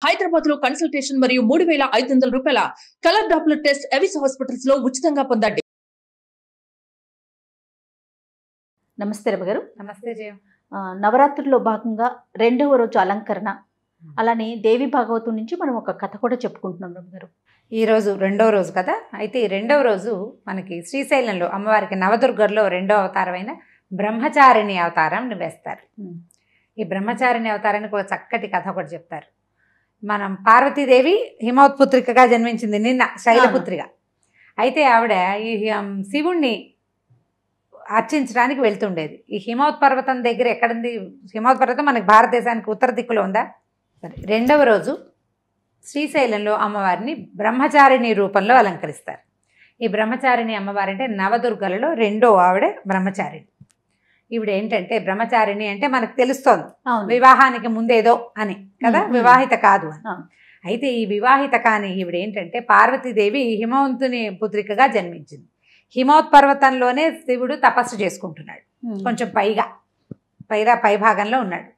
హైదరాబాద్ లో కన్సల్టేషన్ మరియు 3500 రూపాయల colour Doppler test Avis hospitals లో ఉచితంగా పొందండి. నమస్తే రవి గారు. నమస్తే జయ. నవరాత్రుల్లో భాగంగా రెండవ రోజు అలంకరణ, అలానే దేవి భాగవతం నుంచి మనం ఒక కథ కూడా చెప్పుకుంటున్నాం రవి గారు. ఈరోజు రెండవ రోజు కదా. అయితే ఈ రెండవ రోజు మనకి శ్రీశైలంలో అమ్మవారికి నవదుర్గల్లో రెండవ అవతారమైన బ్రహ్మచారిణి అవతారం వేస్తారు. ఈ బ్రహ్మచారిణి అవతారానికి ఒక చక్కటి కథ ఒకటి చెప్తారు. మనం పార్వతీదేవి హిమోత్పుత్రికగా జన్మించింది నిన్న, శైలపుత్రిగా. అయితే ఆవిడ ఈ శివుణ్ణి అర్చించడానికి వెళ్తుండేది. ఈ హిమవత్ పర్వతం దగ్గర ఎక్కడుంది? హిమవత్ పర్వతం మనకి భారతదేశానికి ఉత్తర దిక్కులో ఉందా? సరే, రెండవ రోజు శ్రీశైలంలో అమ్మవారిని బ్రహ్మచారిణి రూపంలో అలంకరిస్తారు. ఈ బ్రహ్మచారిణి అమ్మవారి అంటే నవదుర్గలలో రెండో ఆవిడ బ్రహ్మచారిణి. ఈవిడ ఏంటంటే బ్రహ్మచారిణి అంటే మనకు తెలుస్తోంది వివాహానికి ముందేదో అని కదా, వివాహిత కాదు అని. అయితే ఈ వివాహిత కాని ఈవిడ ఏంటంటే పార్వతీదేవి హిమవంతుని పుత్రికగా జన్మించింది. హిమవత్ పర్వతంలోనే శివుడు తపస్సు చేసుకుంటున్నాడు, కొంచెం పై భాగంలో ఉన్నాడు.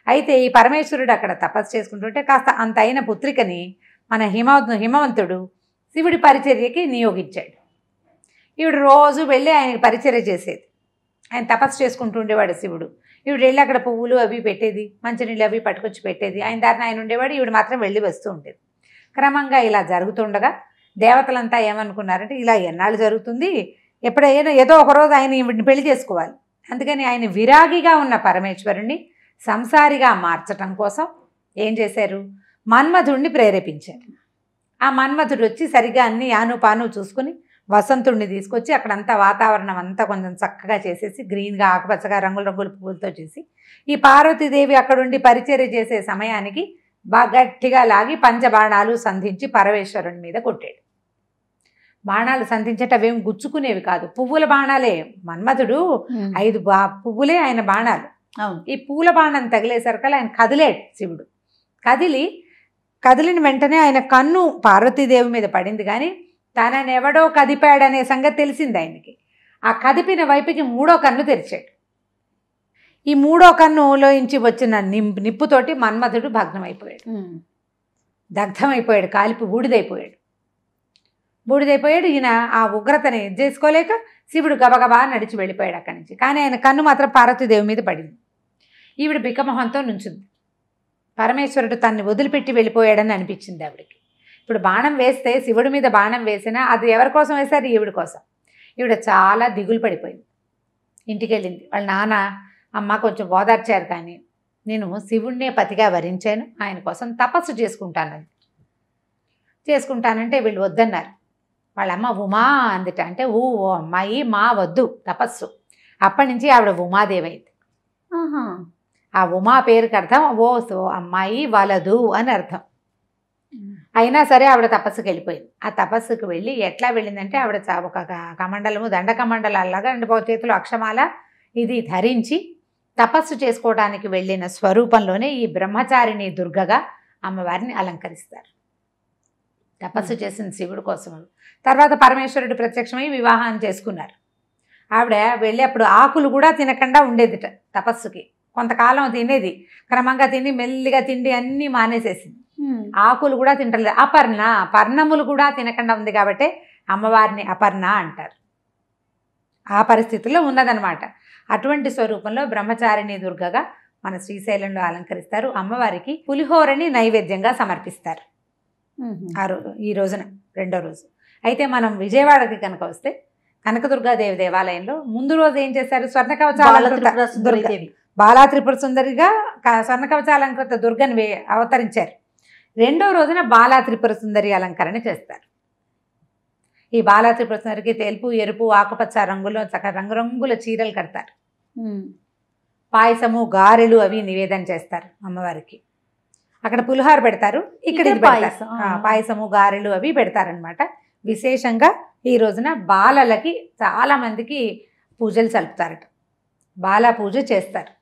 అయితే ఈ పరమేశ్వరుడు అక్కడ తపస్సు చేసుకుంటుంటే కాస్త అంత అయిన పుత్రికని మన హిమవంతుడు శివుడి పరిచర్యకి నియోగించాడు. ఈవిడ రోజు వెళ్ళి ఆయనకి పరిచర్య చేసేది. ఆయన తపస్సు చేసుకుంటూ ఉండేవాడు శివుడు. ఈవిడ వెళ్ళి అక్కడ పువ్వులు అవి పెట్టేది, మంచినీళ్ళు అవి పట్టుకొచ్చి పెట్టేది. ఆయన దారిని ఆయన ఉండేవాడు, ఈవిడ మాత్రం వెళ్ళి వస్తూ ఉండేది. క్రమంగా ఇలా జరుగుతుండగా దేవతలంతా ఏమనుకున్నారంటే ఇలా ఎన్నాళ్ళు జరుగుతుంది, ఎప్పుడైనా ఏదో ఒకరోజు ఆయన ఈవిడిని పెళ్లి చేసుకోవాలి. అందుకని ఆయన విరాగిగా ఉన్న పరమేశ్వరుణ్ణి సంసారిగా మార్చటం కోసం ఏం చేశారు? మన్మధుడిని ప్రేరేపించారు. ఆ మన్మధుడు వచ్చి సరిగా అన్ని ఆనుపాను చూసుకుని వసంతుడిని తీసుకొచ్చి అక్కడంతా వాతావరణం అంతా కొంచెం చక్కగా చేసేసి గ్రీన్గా ఆకుపచ్చగా రంగుల పువ్వులతో చేసి ఈ పార్వతీదేవి అక్కడుండి పరిచర్య చేసే సమయానికి బాగా గట్టిగా లాగి పంచబాణాలు సంధించి పరమేశ్వరుని మీద కొట్టాడు. బాణాలు సంధించట అవేం గుచ్చుకునేవి కాదు, పువ్వుల బాణాలే. మన్మధుడు 5 పువ్వులే ఆయన బాణాలు. ఈ పూల బాణం తగిలేసరికల్లా ఆయన కదిలాడు శివుడు. కదిలిన వెంటనే ఆయన కన్ను పార్వతీదేవి మీద పడింది, కానీ తననెవడో కదిపాడనే సంగతి తెలిసింది ఆయనకి. ఆ కదిపిన వైపుకి 3వ కన్ను తెరిచాడు. ఈ 3వ కన్నులోంచి వచ్చిన నిప్పుతోటి మన్మధుడు భగ్నమైపోయాడు, దగ్ధమైపోయాడు, కాలిపి బూడిదైపోయాడు. ఈయన ఆ ఉగ్రతని చేసుకోలేక శివుడు గబగబా నడిచి వెళ్ళిపోయాడు అక్కడి నుంచి. కానీ ఆయన కన్ను మాత్రం పార్వతీదేవి మీద పడింది. ఈవిడ బిక్కమొహంతో నుంచుంది. పరమేశ్వరుడు తన్ని వదిలిపెట్టి వెళ్ళిపోయాడని అనిపించింది ఆవిడకి. ఇప్పుడు బాణం వేస్తే శివుడి మీద బాణం వేసినా అది ఎవరి కోసం వేశారు? ఈవిడ కోసం. ఈవిడ చాలా దిగులు పడిపోయింది. ఇంటికి వెళ్ళింది. వాళ్ళ నాన్న అమ్మ కొంచెం ఓదార్చారు, కానీ నేను శివుడినే పతిగా వరించాను, ఆయన కోసం తపస్సు చేసుకుంటానంటే వీళ్ళు వద్దన్నారు. వాళ్ళమ్మ ఉమా అందుట. అంటే ఓ అమ్మాయి మా వద్దు తపస్సు. అప్పటి నుంచి ఆవిడ ఉమాదేవి అయింది. ఆ ఉమా పేరుకి అర్థం ఓ అమ్మాయి వలదు అని అర్థం. అయినా సరే ఆవిడ తపస్సుకి వెళ్ళిపోయింది. ఆ తపస్సుకు వెళ్ళి ఎట్లా వెళ్ళిందంటే ఆవిడ ఒక కమండలము, దండకమండలాగా అంటే చేతిలో అక్షమాల ఇది ధరించి తపస్సు చేసుకోవడానికి వెళ్ళిన స్వరూపంలోనే ఈ బ్రహ్మచారిణి దుర్గగా అమ్మవారిని అలంకరిస్తారు. తపస్సు చేసిన శివుడి కోసం. తర్వాత పరమేశ్వరుడు ప్రత్యక్షమై వివాహం చేసుకున్నారు. ఆవిడ వెళ్ళి అప్పుడు ఆకులు కూడా తినకుండా ఉండేదిట తపస్సుకి. కొంతకాలం తినేది, క్రమంగా తిని మెల్లిగా తిండి అన్నీ మానేసేసింది. ఆకులు కూడా తింటలేదు. పర్ణములు కూడా తినకుండా ఉంది కాబట్టి అమ్మవారిని అపర్ణ అంటారు. ఆ పరిస్థితుల్లో ఉన్నదనమాట. అటువంటి స్వరూపంలో బ్రహ్మచారిణి దుర్గగా మన శ్రీశైలంలో అలంకరిస్తారు. అమ్మవారికి పులిహోరని నైవేద్యంగా సమర్పిస్తారు ఈ రోజున, రెండో రోజు. అయితే మనం విజయవాడకి కనుక వస్తే కనకదుర్గాదేవి దేవాలయంలో ముందు రోజు ఏం చేశారు? స్వర్ణ కవచాలంకృత బాలా త్రిపుర సుందరిగా స్వర్ణ కవచాలంకృత దుర్గని అవతరించారు. రెండో రోజున బాలా త్రిపుర సుందరి అలంకరణ చేస్తారు. ఈ బాలా త్రిపుర సుందరికి తెలుపు, ఎరుపు, ఆకుపచ్చ రంగులో రంగురంగుల చీరలు కడతారు. పాయసము, గారెలు అవి నివేదన చేస్తారు అమ్మవారికి. అక్కడ పులిహోర పెడతారు, ఇక్కడ పాయసము, గారెలు అవి పెడతారనమాట. విశేషంగా ఈ రోజున బాలలకి చాలామందికి పూజలు సలుపుతారట. బాలా పూజ చేస్తారు.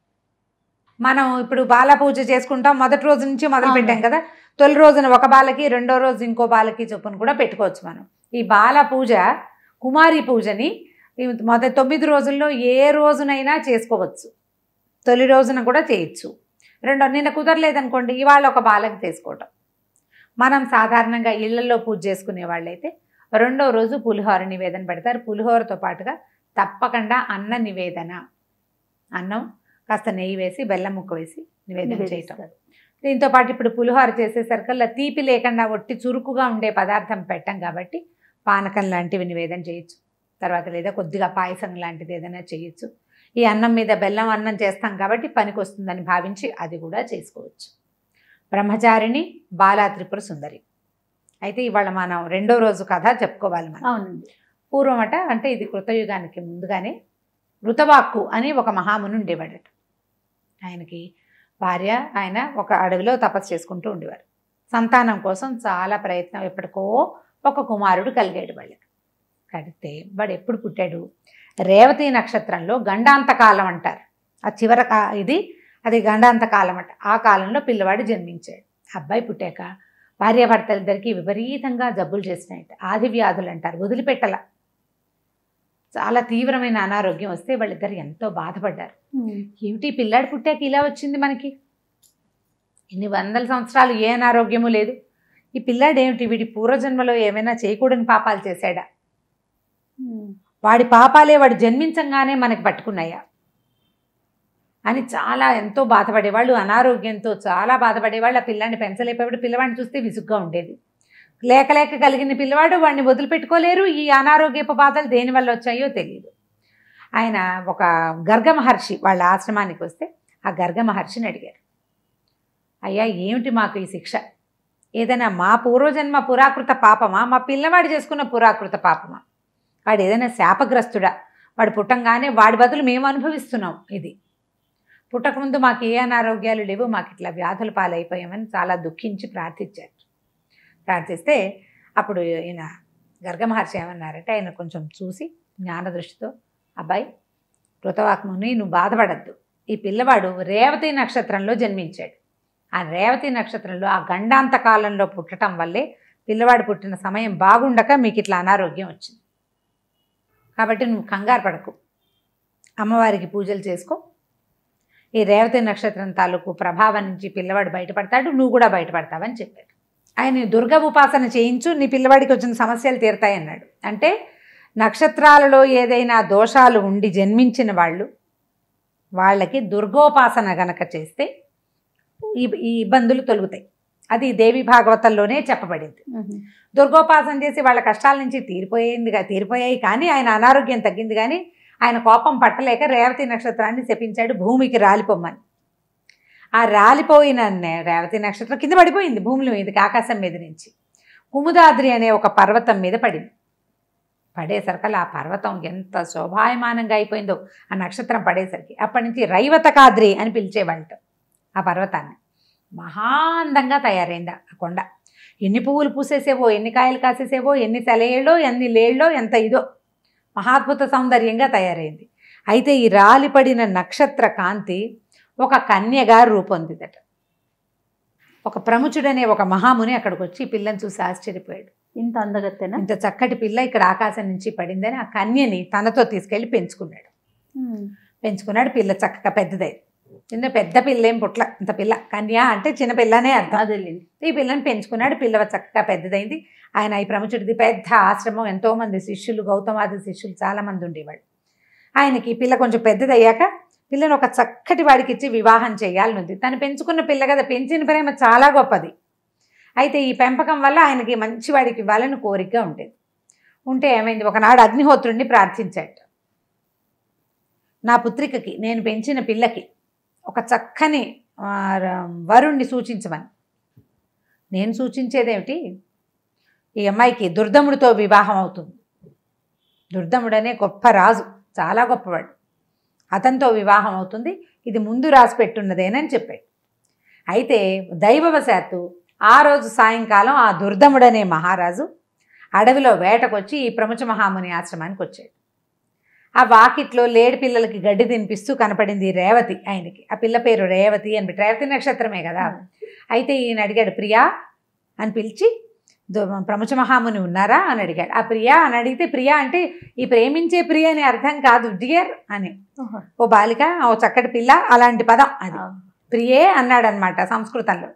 మనం ఇప్పుడు బాలా పూజ చేసుకుంటాం, మొదటి రోజు నుంచి మొదలు పెట్టాం కదా. తొలి రోజున ఒక బాలకి, రెండో రోజు ఇంకో బాలకి చొప్పున కూడా పెట్టుకోవచ్చు మనం. ఈ బాల పూజ కుమారి పూజని 9 రోజుల్లో ఏ రోజునైనా చేసుకోవచ్చు. తొలి రోజున కూడా చేయొచ్చు. నిన్న కుదరలేదనుకోండి, ఇవాళ ఒక బాలకి చేసుకోవటం. మనం సాధారణంగా ఇళ్లలో పూజ చేసుకునే వాళ్ళైతే రెండవ రోజు పులిహోర నివేదన పెడతారు. పులిహోరతో పాటుగా తప్పకుండా అన్న నివేదన, అన్నం కాస్త నెయ్యి వేసి బెల్లం ముక్క వేసి నివేదన చేయటం. దీంతో పాటు ఇప్పుడు పులిహోర చేసేసరికల్లా తీపి లేకుండా ఒట్టి చురుకుగా ఉండే పదార్థం పెట్టం కాబట్టి పానకం లాంటివి నివేదన చేయొచ్చు. తర్వాత లేదా కొద్దిగా పాయసం లాంటిది ఏదైనా చేయొచ్చు. ఈ అన్నం మీద బెల్లం అన్నం చేస్తాం కాబట్టి పనికి వస్తుందని భావించి అది కూడా చేసుకోవచ్చు. బ్రహ్మచారిణి బాలా త్రిపుర సుందరి. అయితే ఇవాళ మనం రెండో రోజు కథ చెప్పుకోవాలి మనం. అవునండి. పూర్వమట, అంటే ఇది కృతయుగానికి ముందుగానే, ఋతవాక్కు అని ఒక మహాముని ఉండేవాడట. ఆయనకి భార్య, ఆయన ఒక అడవిలో తపస్సు చేసుకుంటూ ఉండేవారు. సంతానం కోసం చాలా ప్రయత్నం, ఎప్పటికో ఒక కుమారుడు కలిగాడు వాళ్ళకి. కడితే వాడు ఎప్పుడు పుట్టాడు? రేవతి నక్షత్రంలో గండాంతకాలం అంటారు. ఆ చివర అది గండాంతకాలం అంట. ఆ కాలంలో పిల్లవాడు జన్మించాడు. అబ్బాయి పుట్టాక భార్యాభర్తలిద్దరికీ విపరీతంగా జబ్బులు చేసినాయట. ఆది వ్యాధులు అంటారు, వదిలిపెట్టల. చాలా తీవ్రమైన అనారోగ్యం వస్తే వాళ్ళిద్దరు ఎంతో బాధపడ్డారు. ఏమిటి పిల్లాడు పుట్టాక ఇలా వచ్చింది మనకి, ఇన్ని వందల సంవత్సరాలు ఏ అనారోగ్యము లేదు, ఈ పిల్లాడు ఏమిటి, వీడి పూర్వజన్మలో ఏమైనా చేయకూడని పాపాలు చేశాడా, వాడి పాపాలే వాడు జన్మించంగానే మనకి పట్టుకున్నాయా అని చాలా ఎంతో బాధపడేవాళ్ళు. అనారోగ్యంతో చాలా బాధపడేవాళ్ళు. ఆ పిల్లాడిని పెంచలేకపోయాడు. పిల్లవాడిని చూస్తే విసుగ్గా ఉండేది. లేక లేక కలిగిన పిల్లవాడు వాడిని వదిలిపెట్టుకోలేరు. ఈ అనారోగ్యపు బాధలు దేనివల్ల వచ్చాయో తెలియదు. ఆయన ఒక గర్గ మహర్షి వాళ్ళ ఆశ్రమానికి వస్తే ఆ గర్గ మహర్షిని అడిగారు, అయ్యా ఏమిటి మాకు ఈ శిక్ష, ఏదైనా మా పూర్వజన్మ పురాకృత పాపమా, మా పిల్లవాడు చేసుకున్న పురాకృత పాపమా, వాడు ఏదైనా శాపగ్రస్తుడా, వాడు పుట్టంగానే వాడి బదులు మేము అనుభవిస్తున్నాం, ఇది పుట్టకముందు మాకు ఏ అనారోగ్యాలు లేవు, మాకు ఇట్లా వ్యాధుల పాలైపోయామని చాలా దుఃఖించి ప్రార్థించారు. ప్రార్థిస్తే అప్పుడు ఈయన గర్గ మహర్షి ఏమన్నారంటే, ఆయన కొంచెం చూసి జ్ఞాన దృష్టితో, అబ్బాయి కృతవాక్ముని నువ్వు బాధపడద్దు, ఈ పిల్లవాడు రేవతి నక్షత్రంలో జన్మించాడు. ఆ రేవతి నక్షత్రంలో ఆ గండాంత కాలంలో పుట్టడం వల్లే పిల్లవాడు పుట్టిన సమయం బాగుండక మీకు ఇట్లా అనారోగ్యం వచ్చింది. కాబట్టి నువ్వు కంగారు పడకు, అమ్మవారికి పూజలు చేసుకో, ఈ రేవతి నక్షత్రం తాలూకు ప్రభావం నుంచి పిల్లవాడు బయటపడతాడు, నువ్వు కూడా బయటపడతావని చెప్పాడు. ఆయన దుర్గ ఉపాసన చేయించు, నీ పిల్లవాడికి వచ్చిన సమస్యలు తీరుతాయన్నాడు. అంటే నక్షత్రాలలో ఏదైనా దోషాలు ఉండి జన్మించిన వాళ్ళకి దుర్గోపాసన గనక చేస్తే ఈ ఇబ్బందులు తొలుగుతాయి. అది దేవి భాగవతంలోనే చెప్పబడింది. దుర్గోపాసన చేసి వాళ్ళ కష్టాల నుంచి తీరిపోయాయి కానీ ఆయన అనారోగ్యం తగ్గింది. కానీ ఆయన కోపం పట్టలేక రేవతి నక్షత్రాన్ని శపించాడు భూమికి రాలిపోమ్మని. ఆ రాలిపోయిన రేవతి నక్షత్రం కింద పడిపోయింది భూమిలో మీదకి, ఆకాశం మీద నుంచి కుముదాద్రి అనే ఒక పర్వతం మీద పడింది. పడేసరికి ఆ పర్వతం ఎంత శోభాయమానంగా అయిపోయిందో ఆ నక్షత్రం పడేసరికి. అప్పటి నుంచి రైవతకాద్రి అని పిలిచేవాళ్ళట ఆ పర్వతాన్ని. మహాందంగా తయారైంది ఆ కొండ. ఎన్ని పువ్వులు పూసేసేవో, ఎన్ని కాయలు కాసేసేవో, ఎన్ని సెలయేళ్ళో, ఎన్ని లేళ్ళో, ఎంత ఇదో మహాద్భుత సౌందర్యంగా తయారైంది. అయితే ఈ రాలిపడిన నక్షత్ర కాంతి ఒక కన్యగా రూపొందిదట. ఒక ప్రముచుడనే ఒక మహాముని అక్కడికి వచ్చి పిల్లని చూసి ఆశ్చర్యపోయాడు. ఇంత అందగత్తెనా, ఇంత చక్కటి పిల్ల ఇక్కడ ఆకాశం నుంచి పడిందని ఆ కన్యని తనతో తీసుకెళ్ళి పెంచుకున్నాడు. పిల్ల చక్కగా పెద్దదై, చిన్న పెద్ద పిల్ల ఏం పుట్ల, ఇంత పిల్ల, కన్య అంటే చిన్న పిల్లనే అర్థం. అదేలేండి. ఈ పిల్లని పెంచుకున్నాడు. పిల్ల చక్కగా పెద్దదైంది. ఆయన ఈ ప్రముచుడిది పెద్ద ఆశ్రమం, ఎంతోమంది శిష్యులు, గౌతమాది శిష్యులు చాలామంది ఉండేవాళ్ళు. ఆయనకి పిల్ల కొంచెం పెద్దదయ్యాక పిల్లని ఒక చక్కటి వాడికి ఇచ్చి వివాహం చేయాలనుంది. తను పెంచుకున్న పిల్ల కదా, పెంచిన ప్రేమ చాలా గొప్పది. అయితే ఈ పెంపకం వల్ల ఆయనకి మంచి వాడికి ఇవ్వాలని కోరికగా ఉండేది. ఉంటే ఏమైంది, ఒకనాడు అగ్నిహోత్రుడిని ప్రార్థించాడు, నా పుత్రికకి, నేను పెంచిన పిల్లకి ఒక చక్కని వరుణ్ణి సూచించమని. నేను సూచించేదేమిటి, ఈ అమ్మాయికి దుర్దముడితో వివాహం అవుతుంది. దుర్దముడనే గొప్ప రాజు, చాలా గొప్పవాడు, అతనితో వివాహం అవుతుంది, ఇది ముందు రాసి పెట్టున్నదేనని చెప్పాడు. అయితే దైవవశాత్తు ఆ రోజు సాయంకాలం ఆ దుర్దముడనే మహారాజు అడవిలో వేటకొచ్చి ఈ ప్రముచ మహాముని ఆశ్రమానికి వచ్చాడు. ఆ వాకిట్లో లేడి పిల్లలకి గడ్డి తినిపిస్తూ కనపడింది రేవతి ఆయనకి. ఆ పిల్ల పేరు రేవతి అని, రేవతి నక్షత్రమే కదా. అయితే ఈయన అడిగాడు, ప్రియా అని పిలిచి, ప్రముచ మహాముని ఉన్నారా అని అడిగాడు. ఆ ప్రియా అని అడిగితే, ప్రియా అంటే ఈ ప్రేమించే ప్రియ అని అర్థం కాదు, డియర్ అని, ఓ బాలిక, ఓ చక్కటి పిల్ల, అలాంటి పదం అది. ప్రియే అన్నాడనమాట సంస్కృతంలో.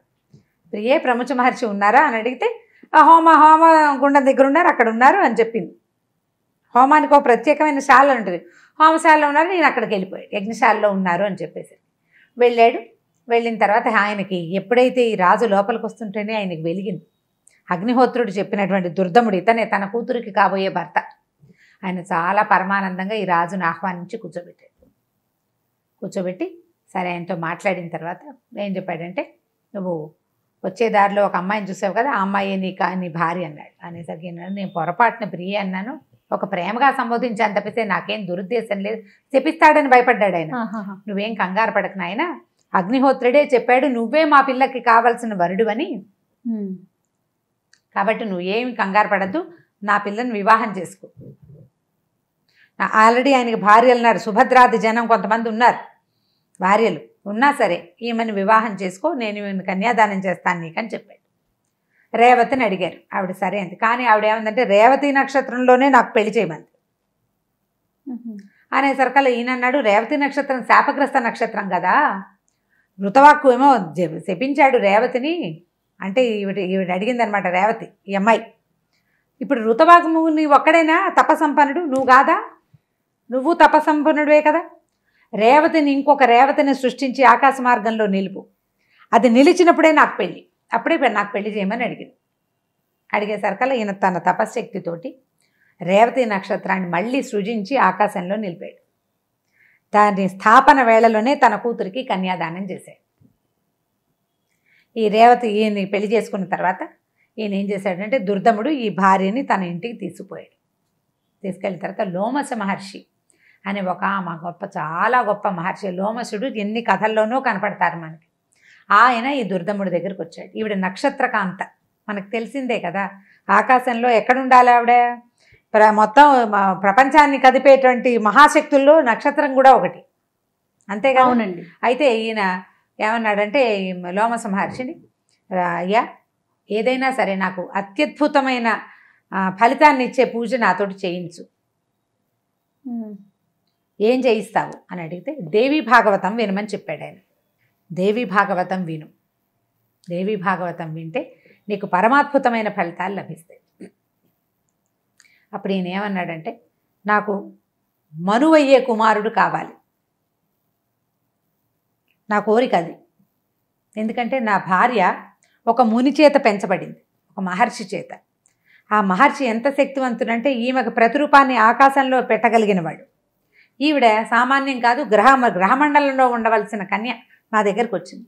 ప్రియే ప్రముఖ మహర్షి ఉన్నారా అని అడిగితే హోమ గుండం దగ్గర ఉన్నారు, అక్కడ ఉన్నారు అని చెప్పింది. హోమానికి ఒక ప్రత్యేకమైన శాల ఉంటుంది, హోమశాలలో ఉన్నారు, నేను అక్కడికి వెళ్ళిపోయాడు, యజ్ఞశాలలో ఉన్నారు అని చెప్పేసి వెళ్ళాడు. వెళ్ళిన తర్వాత ఆయనకి ఎప్పుడైతే ఈ రాజు లోపలికి వస్తుంటేనే ఆయనకి వెలిగింది. అగ్నిహోత్రుడు చెప్పినటువంటి దుర్దముడు ఇతనే, తన కూతురికి కాబోయే భర్త. ఆయన చాలా పరమానందంగా ఈ రాజును ఆహ్వానించి కూర్చోబెట్టి సరే ఆయనతో మాట్లాడిన తర్వాత ఏం చెప్పాడంటే, నువ్వు వచ్చే దారిలో ఒక అమ్మాయిని చూసావు కదా, ఆ అమ్మాయి నీ భార్య అన్నాడు. అనేసరికి నేను పొరపాటున ప్రియ అన్నాను, ఒక ప్రేమగా సంబోధించాను తప్పితే నాకేం దురుద్దేశం లేదు, చెప్పిస్తాడని భయపడ్డాడు ఆయన. నువ్వేం కంగారు పడకు నాయన, అగ్నిహోత్రుడే చెప్పాడు నువ్వే మా పిల్లకి కావాల్సిన వరుడు అని, కాబట్టి నువ్వేమి కంగారు పడద్దు, నా పిల్లని వివాహం చేసుకో. ఆల్రెడీ ఆయనకి భార్యలు ఉన్నారు, సుభద్రాది జనం కొంతమంది ఉన్నారు, భార్యలు ఉన్నా సరే ఈమెను వివాహం చేసుకో, నేను ఈమెను కన్యాదానం చేస్తాను నీకని చెప్పాడు. రేవతిని అడిగారు, ఆవిడ సరే అంది. కానీ ఆవిడ ఏమందంటే రేవతి నక్షత్రంలోనే నాకు పెళ్లి చేయమంది అనేసరికల్లా ఈయన అన్నాడు, రేవతి నక్షత్రం శాపగ్రస్త నక్షత్రం కదా, మృతవాక్కు ఏమో శపించాడు రేవతిని అంటే ఈవిడ అడిగింది అనమాట రేవతి, ఈ అమ్మాయి. ఇప్పుడు ఋతవాగ్ము నీవు ఒక్కడైనా తపసంపన్నుడు, నువ్వు కాదా, నువ్వు తపసంపన్నుడివే కదా, రేవతిని ఇంకొక రేవతిని సృష్టించి ఆకాశ మార్గంలో నిలుపు, అది నిలిచినప్పుడే నాకు పెళ్ళి, అప్పుడే నాకు పెళ్లి చేయమని అడిగేసరికల్లా ఈయన తన తపశ్శక్తితోటి రేవతి నక్షత్రాన్ని మళ్ళీ సృజించి ఆకాశంలో నిలిపాడు. దాని స్థాపన వేళలోనే తన కూతురికి కన్యాదానం చేశాడు. ఈ రేవతి ఈయన్ని పెళ్లి చేసుకున్న తర్వాత ఈయన ఏం చేశాడంటే, దుర్దముడు ఈ భార్యని తన ఇంటికి తీసుకెళ్ళిన తర్వాత లోమస మహర్షి అనే ఒక చాలా గొప్ప మహర్షి. లోమసుడు ఎన్ని కథల్లోనూ కనపడతారు మనకి. ఆయన ఈ దుర్దముడి దగ్గరికి వచ్చాడు. ఈవిడ నక్షత్రకాంత, మనకు తెలిసిందే కదా, ఆకాశంలో ఎక్కడుండాలి ఆవిడ, మొత్తం ప్రపంచాన్ని కదిపేటువంటి మహాశక్తుల్లో నక్షత్రం కూడా ఒకటి, అంతేగా. అవునండి. అయితే ఈయన ఏమన్నాడంటే లోమస మహర్షిని, అయ్యా ఏదైనా సరే నాకు అత్యద్భుతమైన ఫలితాన్ని ఇచ్చే పూజ నాతోటి చేయించు, ఏం చేయిస్తావు అని అడిగితే దేవీ భాగవతం వినమని చెప్పాడు ఆయన. దేవీ భాగవతం విను, దేవీ భాగవతం వింటే నీకు పరమాద్భుతమైన ఫలితాలు లభిస్తాయి. అప్పుడు ఈయన ఏమన్నాడంటే, నాకు మనువయ్యే కుమారుడు కావాలి, నా కోరిక అది. ఎందుకంటే నా భార్య ఒక ముని చేత పెంచబడింది, ఒక మహర్షి చేత. ఆ మహర్షి ఎంత శక్తివంతుడంటే ఈమెకు ప్రతిరూపాన్ని ఆకాశంలో పెట్టగలిగినవాడు. ఈవిడ సామాన్యం కాదు, గ్రహమండలంలో ఉండవలసిన కన్య నా దగ్గరకు వచ్చింది.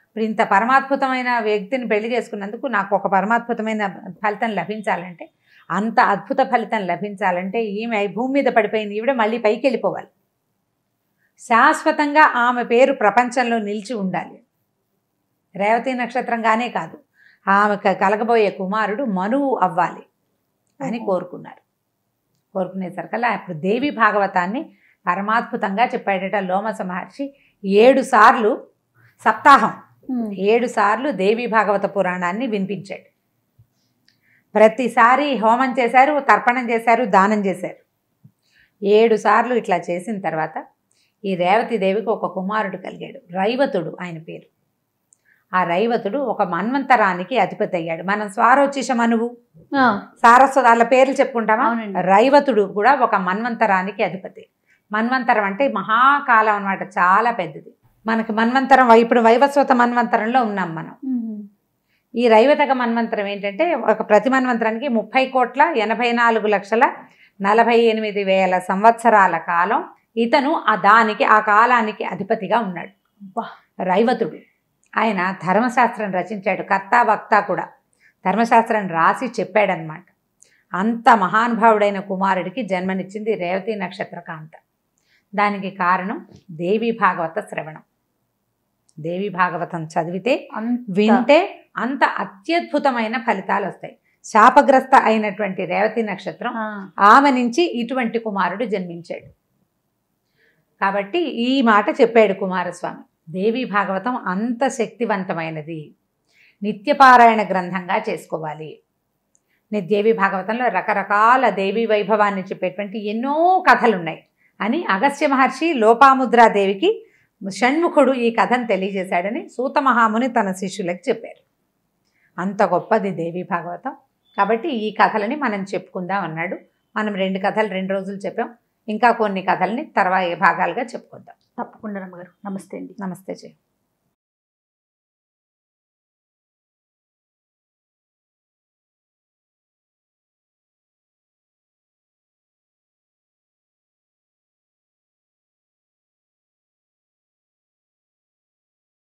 ఇప్పుడు ఇంత పరమాద్భుతమైన వ్యక్తిని పెళ్లి చేసుకున్నందుకు నాకు ఒక పరమాద్భుతమైన ఫలితం లభించాలంటే, అంత అద్భుత ఫలితం లభించాలంటే ఈమె భూమి మీద పడిపోయింది, ఈవిడ మళ్ళీ పైకి వెళ్ళిపోవాలి, శాశ్వతంగా ఆమె పేరు ప్రపంచంలో నిలిచి ఉండాలి. రేవతి నక్షత్రంగానే కాదు, ఆమె కలగబోయే కుమారుడు మనువు అవ్వాలి అని కోరుకున్నారు. కోరుకునేసరికల్లా అప్పుడు దేవి భాగవతాన్ని పరమాద్భుతంగా చెప్పాడట లోమస మహర్షి. 7 సార్లు సప్తాహం 7 సార్లు దేవి భాగవత పురాణాన్ని వినిపించాడు. ప్రతిసారి హోమం చేశారు, తర్పణం చేశారు, దానం చేశారు. 7 సార్లు ఇట్లా చేసిన తర్వాత ఈ రేవతి దేవికి ఒక కుమారుడు కలిగాడు, రైవతుడు ఆయన పేరు. ఆ రైవతుడు ఒక మన్వంతరానికి అధిపతి అయ్యాడు. మనం స్వారోచిష మనువు, సారస్వత వాళ్ళ పేర్లు చెప్పుకుంటామా, రైవతుడు కూడా ఒక మన్వంతరానికి అధిపతి. మన్వంతరం అంటే మహాకాలం అన్నమాట, చాలా పెద్దది. మనకి మన్వంతరం ఇప్పుడు వైవస్వత మన్వంతరంలో ఉన్నాం మనం. ఈ రైవతక మన్వంతరం ఏంటంటే ఒక ప్రతి మన్వంతరానికి 30,84,48,000 సంవత్సరాల కాలం ఇతను ఆ కాలానికి అధిపతిగా ఉన్నాడు రైవతుడు. ఆయన ధర్మశాస్త్రం రచించాడు, కర్త వక్త కూడా ధర్మశాస్త్రం రాసి చెప్పాడనమాట. అంత మహానుభావుడైన కుమారుడికి జన్మనిచ్చింది రేవతి నక్షత్రకాంత. దానికి కారణం దేవి భాగవత శ్రవణం. దేవి భాగవతం చదివితే వింటే అంత అత్యద్భుతమైన ఫలితాలు వస్తాయి. శాపగ్రస్త అయినటువంటి రేవతి నక్షత్రం, ఆమె నుంచి ఇటువంటి కుమారుడు జన్మించాడు. కాబట్టి ఈ మాట చెప్పాడు కుమారస్వామి. దేవి భాగవతం అంత శక్తివంతమైనది, నిత్యపారాయణ గ్రంథంగా చేసుకోవాలి. దేవి భాగవతంలో రకరకాల దేవి వైభవాన్ని చెప్పేటువంటి ఎన్నో కథలున్నాయి అని అగస్త్య మహర్షి లోపాముద్రాదేవికి షణ్ముఖుడు ఈ కథను తెలియజేశాడని సూత మహాముని తన శిష్యులకు చెప్పారు. అంత గొప్పది దేవి భాగవతం. కాబట్టి ఈ కథలని మనం చెప్పుకుందాం అన్నాడు. మనం 2 కథలు 2 రోజులు చెప్పాం. ఇంకా కొన్ని కథల్ని తర్వాత భాగాలుగా చెప్పుకుందాం. తప్పకుండా రమ్మగారు. నమస్తే అండి. నమస్తే జయ.